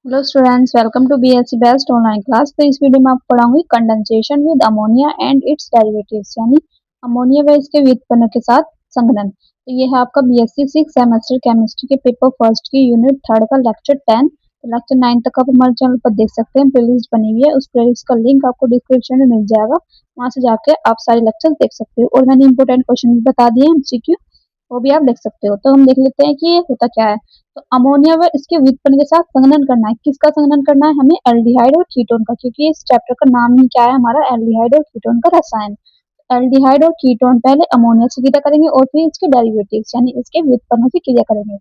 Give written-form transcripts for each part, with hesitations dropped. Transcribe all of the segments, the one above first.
Hello students, welcome to BSc best online class. तो इस video में आपको पढ़ाऊंगी condensation with ammonia and its derivatives, यानी अमोनिया व इसके व्युत्पन्न के साथ संघनन। तो ये है आपका बीएससी 6 सेमेस्टर केमिस्ट्री के पेपर फर्स्ट की यूनिट थर्ड का लेक्चर 10। तो लेक्चर 9 तक आप हमारे चैनल पर देख सकते हैं, प्लेलिस्ट बनी हुई है। उस प्लेलिस्ट का लिंक आपको डिस्क्रिप्शन में मिल जाएगा, वहां से जाके आप सारे लेक्चर देख सकते हो। और मैंने इंपोर्टेंट क्वेश्चन भी बता दिए एमसीक्यू, वो भी आप देख सकते हो। तो हम देख लेते हैं कि ये होता क्या है। तो अमोनिया व इसके व्युत्पन्न के साथ संघनन करना है। किसका संघनन करना है हमें? एल्डिहाइड और कीटोन का, क्योंकि इस चैप्टर का नाम ही क्या है हमारा? एल्डिहाइड और कीटोन का रसायन। एल्डिहाइड और कीटोन पहले अमोनिया से क्रिया करेंगे और फिर इसके डेरिवेटिव्स यानी इसके व्युत्पन्न से क्रिया करेंगे।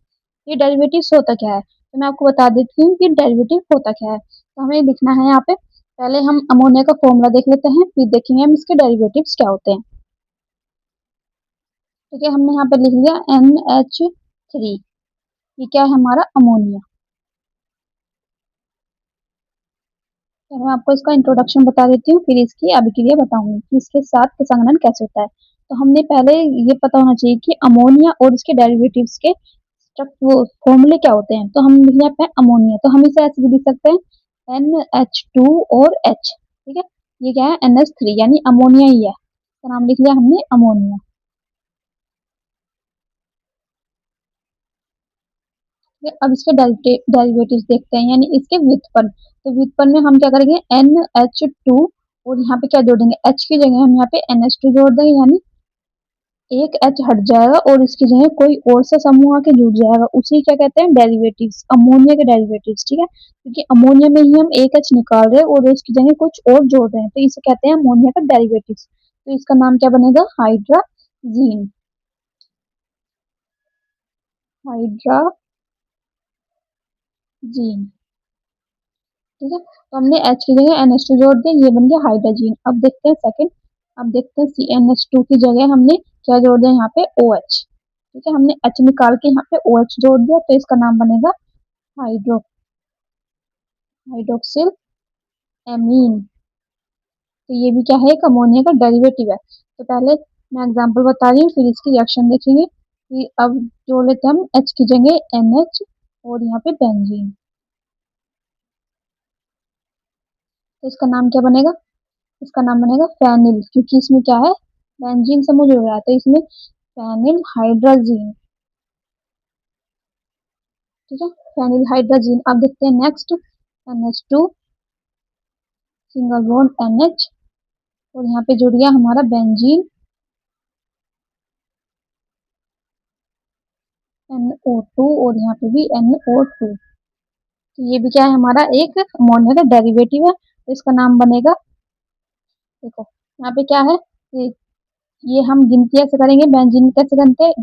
ये डेरिवेटिव्स होता क्या है, तो मैं आपको बता देती हूँ कि डेरिवेटिव होता क्या है। तो हमें लिखना है यहाँ पे, पहले हम अमोनिया का फॉर्मूला देख लेते हैं, फिर देखेंगे हम इसके डेरिवेटिव्स क्या होते हैं। ठीक है, हमने यहाँ पे लिख लिया NH3। ये क्या है? हमारा अमोनिया। तो मैं आपको इसका इंट्रोडक्शन बता देती हूँ, फिर इसकी अभिक्रिया बताऊंगी कि इसके साथ संघनन कैसे होता है। तो हमने पहले ये पता होना चाहिए कि अमोनिया और इसके डेरिवेटिव्स के वो फॉर्मूले क्या होते हैं। तो हम लिख लेते हैं अमोनिया, तो हम इसे ऐसे भी लिख सकते हैं NH2 और H। ठीक है, ये क्या है? NH3 यानी अमोनिया ही है, तो नाम लिख लिया हमने अमोनिया। ठीक है, अब इसके डेरिवेटिव्स देखते हैं, यानी इसके व्युत्पन्न। तो व्युत्पन्न में हम क्या करेंगे? NH2 और यहाँ पे क्या जोड़ेंगे? H की जगह हम यहाँ पे NH2 जोड़ देंगे, यानी एक H हट जाएगा और इसकी जगह कोई और सा समूह आके जुड़ जाएगा। उसी क्या कहते हैं? डेरिवेटिव्स, अमोनिया के डेरिवेटिव्स। ठीक है, क्योंकि अमोनिया में ही हम एक H निकाल रहे हैं और उसकी जगह कुछ और जोड़ रहे हैं, तो इसे कहते हैं अमोनिया का डेरिवेटिव्स। तो इसका नाम क्या बनेगा? हाइड्राजीन। हाइड्राजीन। ठीक है, तो हमने H की जगह NH2 जोड़ दिया, ये बन गया हाइड्रोजन। अब देखते हैं सेकंड, अब देखते हैं CnH2 की जगह हमने क्या जोड़ दिया? यहाँ पे OH। ठीक है, हमने H निकाल के यहाँ पे OH जोड़ दिया, तो इसका नाम बनेगा हाइड्रो हाइड्रोक्सिल एमीन। तो ये भी क्या है? एक अमोनिया का डेरिवेटिव है। तो पहले मैं एग्जांपल बता रही हूँ, फिर इसकी रिएक्शन देखेंगे। कि अब जोड़ लेते हैं हम H की जगह NH और यहाँ पे बेंजीन। तो इसका नाम क्या बनेगा? इसका नाम बनेगा फेनिल, क्योंकि इसमें क्या है? बेंजीन से मुझे हो रहा है, तो इसमें फेनिल हाइड्राजीन। ठीक है, फेनिल हाइड्राजीन। अब देखते हैं next, NH2 single bond NH और यहाँ पे जुड़ गया हमारा बेंजीन NO2 और यहाँ पे भी NO2। तो ये भी क्या है? हमारा एक अमोनिया का डेरिवेटिव है, तो इसका नाम बनेगा, देखो यहाँ पे क्या है? ये हम गिनती ऐसे करेंगे, बेंजीन कैसे गिनते हैं?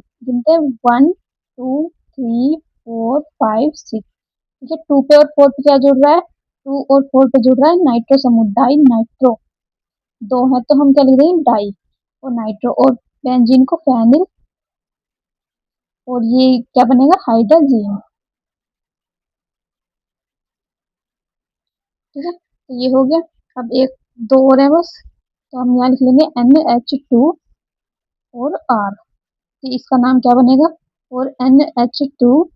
1 2 3 4 5 6। ठीक है, 2 पे और 4 पे क्या जुड़ रहा है? 2 और 4 पे जुड़ रहा है नाइट्रो समूह, डाई नाइट्रो। दो है तो हम क्या लिख रहे हैं? डाई और नाइट्रो, और बेंजीन को फेनिल, और ये क्या बनेगा? हाइड्रोजीन। ठीक है, तो ये हो गया। अब एक दो और है बस, तो हम यहाँ लिख लेंगे NH2 और R। तो इसका नाम क्या बनेगा? और NH2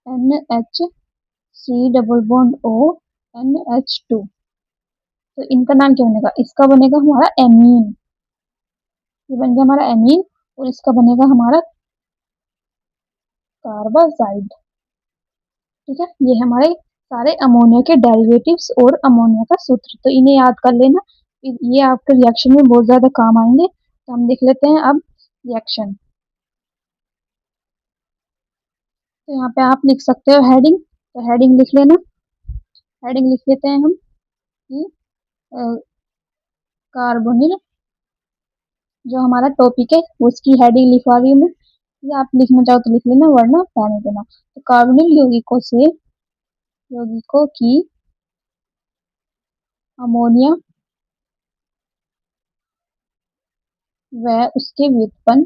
NHC double bond O NH2। तो इनका नाम क्या बनेगा? इसका बनेगा हमारा एमीन। ये बन गया हमारा एमीन, और इसका बनेगा हमारा कार्बाजाइड। ठीक है, ये हमारे सारे अमोनिया के डेरिवेटिव्स और अमोनिया का सूत्र, तो इन्हें याद कर लेना, ये आपके रिएक्शन में बहुत ज्यादा काम आएंगे। तो हम देख लेते हैं अब रिएक्शन। तो यहाँ पे आप लिख सकते हो हेडिंग, तो हेडिंग लिख लेना। हेडिंग लिख लेते हैं हम कि कार्बोनिल, जो हमारा टॉपिक है उसकी हेडिंग लिखवा रही हूँ मैं, या आप लिखना चाहो तो लिख लेना, वरना रहने देना। तो कार्बोनिल यौगिकों की अमोनिया व उसके व्युत्पन्नों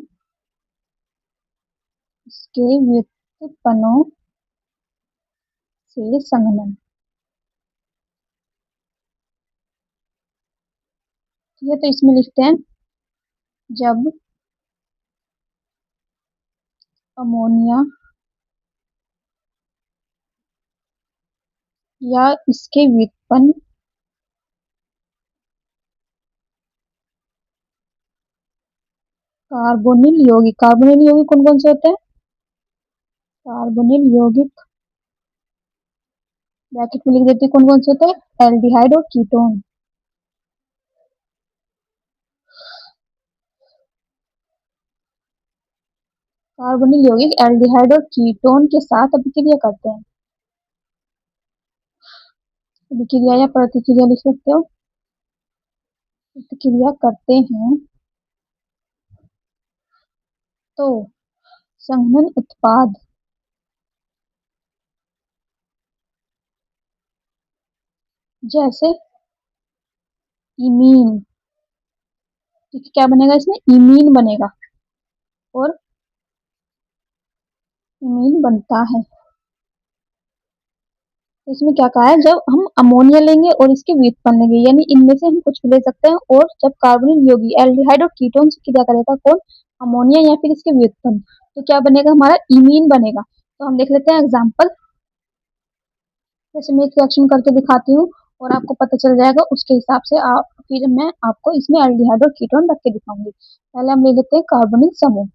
से संघनन। ठीक है, तो इसमें लिखते हैं, जब अमोनिया या इसके व्युत्पन्न कार्बोनिल यौगिक। कार्बोनिल यौगिक कौन कौन से होते हैं? कार्बोनिल यौगिक ब्रैकेट में लिख देती हूँ कौन कौन से होते हैं, एल्डिहाइड और कीटोन। कार्बोनिल यौगिक एल्डिहाइड और कीटोन के साथ अभिक्रिया करते हैं। अभिक्रिया या प्रतिक्रिया लिख सकते हो। प्रतिक्रिया करते हैं तो संघनन उत्पाद जैसे इमीन, ठीक है, क्या बनेगा इसमें, इमीन बनेगा और इमीन बनता है। तो इसमें क्या कहा है, जब हम अमोनिया लेंगे और इसके व्युत्पन्न लेंगे, यानी इनमें से हम कुछ भी ले सकते हैं, और जब कार्बोनिल यौगिक एल्डिहाइड और कीटोन से क्रिया करेगा कौन, अमोनिया या फिर इसके व्युत्पन्न, तो क्या बनेगा हमारा, इमीन बनेगा। तो हम देख लेते हैं एग्जाम्पल। जैसे मैं एक रिएक्शन करके दिखाती हूँ और आपको पता चल जाएगा, उसके हिसाब से आप फिर मैं आपको इसमें एल्डिहाइड और कीटोन रख के दिखाऊंगी। पहले हम ले लेते हैं कार्बोनिल समूह,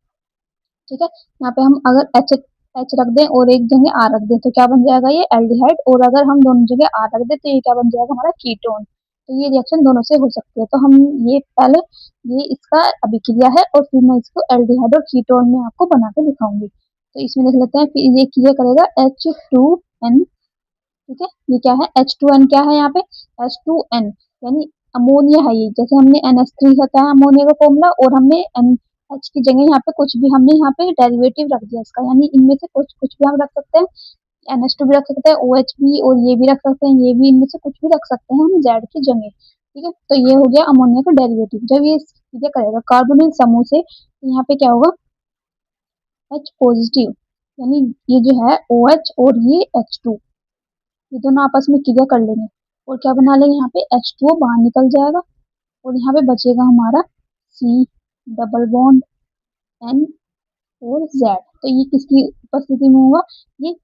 ठीक है। यहाँ पे हम अगर एच एच रख दें और एक जगह आर रख दें तो क्या बन जाएगा, ये एल्डिहाइड, और अगर हम दोनों जगह आर रख दें तो ये क्या बन जाएगा हमारा, कीटोन। तो ये रिएक्शन दोनों से हो सकती है। तो हम ये पहले ये इसका अभिक्रिया है और फिर मैं इसको एल्डिहाइड और कीटोन में आपको बना के दिखाऊंगी। तो इसमें देख लेते हैं, फिर ये क्रिया करेगा H2N, ठीक है। ये क्या है, H2N क्या है यहाँ पे, H2N यानी अमोनिया है ये। जैसे हमने NH3 होता है अमोनिया का फॉर्मूला, और हमने NH की जगह यहाँ पे कुछ भी हमने यहाँ पे डेरिवेटिव रख दिया इसका, यानी इनमें से कुछ कुछ भी हम रख सकते हैं। NH2 भी रख सकते हैं, OH भी, और ये भी रख सकते हैं, ये भी, इनमें से कुछ भी रख सकते हैं हम Z की जगह, ठीक है। तो ये हो गया अमोनिया का डेरिवेटिव। जब ये चीजें करेगा कार्बोनिल समूह से, तो यहाँ पे क्या होगा, H पॉजिटिव, यानी ये जो है OH और ये H2, ये दोनों आपस में क्रिया कर लेंगे और क्या बना लेंगे, यहाँ पे H2O बाहर निकल जाएगा और यहाँ पे बचेगा हमारा C डबल बॉन्ड N और Z। तो ये किसकी उपस्थिति में होगा, ये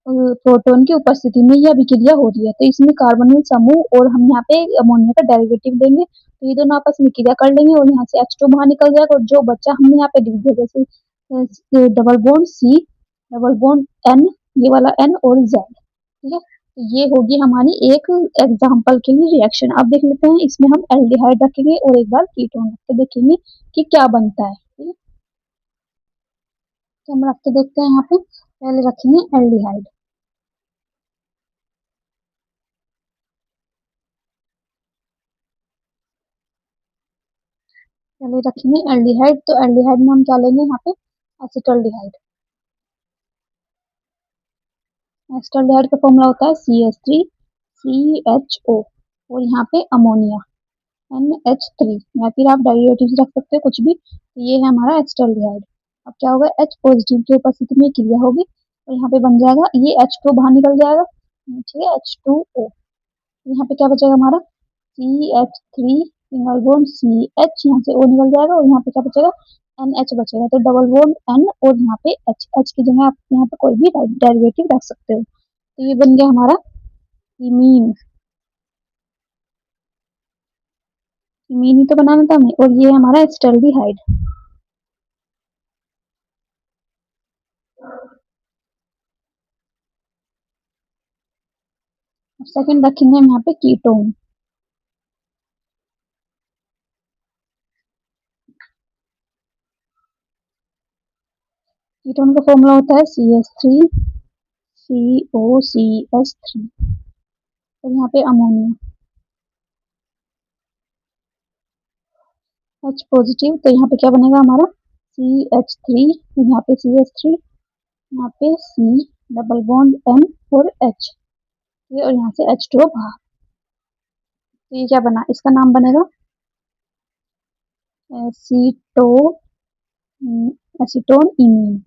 प्रोटॉन की उपस्थिति में यह अभिक्रिया हो रही है। तो इसमें कार्बोनिल समूह और हम यहाँ पे अमोनिया का डेरिवेटिव देंगे, तो ये दोनों आपस में क्रिया कर लेंगे और यहाँ से H2 बाहर निकल जाएगा, और जो बच्चा हमने यहाँ पे लिख दिया, जैसे double bond C double bond N, ये वाला N और Z, ठीक है। तो ये होगी हमारी एक एग्जाम्पल के लिए रिएक्शन। अब देख लेते हैं इसमें हम एल्डिहाइड रखेंगे और एक बार कीटोन रख के देखेंगे कि क्या बनता है, ठीक है। तो हम रख के देखते हैं, यहाँ पे पहले रखेंगे एल्डिहाइड, पहले रखेंगे एल्डिहाइड। तो एल्डिहाइड में हम क्या लेंगे, यहाँ पे एसिटल्डिहाइड। एसिटल्डिहाइड का फॉर्मूला होता है CH3CHO, और यहाँ पे अमोनिया NH3, या फिर आप डेरिवेटिव रख सकते हो कुछ भी। तो ये है हमारा एसिटल्डिहाइड। अब क्या होगा, H पॉजिटिव की उपस्थिति में क्रिया होगी और यहाँ पे बन जाएगा, ये H2 बाहर निकल जाएगा, ठीक है, H2O। यहाँ पे क्या बचेगा हमारा, CH3 सिंगल बॉन्ड CH, यहाँ से O निकल जाएगा और यहाँ पे क्या बचेगा, NH बचेगा। तो डबल बॉन्ड N और यहाँ पे H की जगह आप यहाँ पे कोई भी डेरिवेटिव रख सकते हो। तो ये बन गया हमारा इमीन। इमीन ही तो बनाना था हमें, और ये हमारा एसिटल्डिहाइड। सेकंड रखेंगे हम यहाँ पे कीटोन। कीटोन का फॉर्मूला होता है CH3COCH3, और यहाँ पे अमोनिया H पॉजिटिव, तो यहाँ पे क्या बनेगा हमारा, CH3, यहाँ पे CH3, यहाँ पे C डबल बॉन्ड N और H, ये, और यहाँ से H2O बाहर। तो ये क्या बना, इसका नाम बनेगा एसीटो एसीटोन इमीन,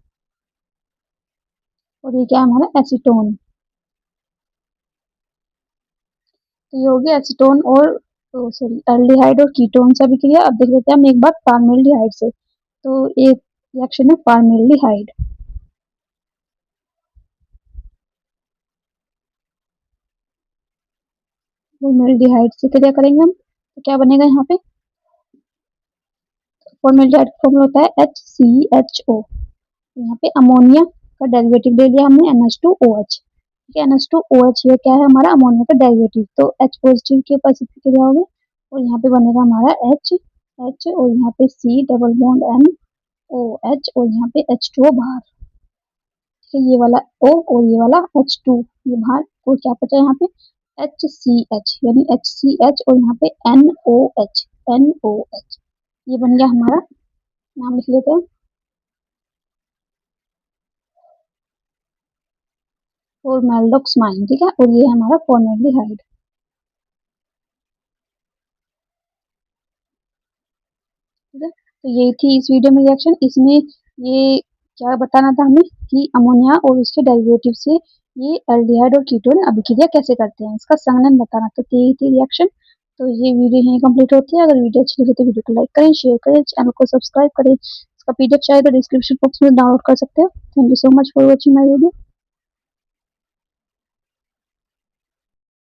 और ये क्या है हमारा एसीटोन। तो ये हो गया एसीटोन और, तो सॉरी, एल्डिहाइड और कीटोन से अभिक्रिया। अब देख लेते हैं हम एक बार फॉर्मेल्डिहाइड से। तो एक रिएक्शन है फॉर्मेल्डिहाइड। फॉर्मेल्डिहाइड से क्या करेंगे हम, तो क्या बनेगा यहाँ पे, फॉर्मेल्डिहाइड का फॉर्मूला होता है HCHO। यहाँ पे अमोनिया का डेरिवेटिव ले लिया हमने NH2OH। ठीक है, NH2OH ये क्या है, हमारा अमोनिया का डेरिवेटिव। तो H पॉजिटिव के ऊपर शिफ्ट क्या होगा, और यहाँ पे बनेगा हमारा H और यहाँ पे C डबल बॉन्ड NOH और यहाँ पे H2O बाहर। ठीक है, ये वाला O और ये वाला H2 ये बाहर, और क्या बचा यहाँ पे HCH यानी HCH और यहाँ पे NOH। ये बन गया हमारा, नाम लिख लेते हैं फॉर्मेल्डोक्सामाइन। ठीक है, और ये है हमारा फॉर्मेल्डिहाइड। ठीक है, तो यही थी इस वीडियो में रिएक्शन। इसमें ये क्या बताना था हमें कि अमोनिया और उसके डेरिवेटिव से ये एल्डिहाइड और कीटोन अभिक्रिया कैसे करते हैं, इसका संघनन बताना। तो यही थी रिएक्शन। तो ये वीडियो यहीं कंप्लीट होती है। अगर वीडियो अच्छी लगे तो वीडियो को लाइक करें, शेयर करें, चैनल को सब्सक्राइब करें। इसका PDF चाहे तो डिस्क्रिप्शन बॉक्स में डाउनलोड कर सकते हो। Thank you so much for watching my video.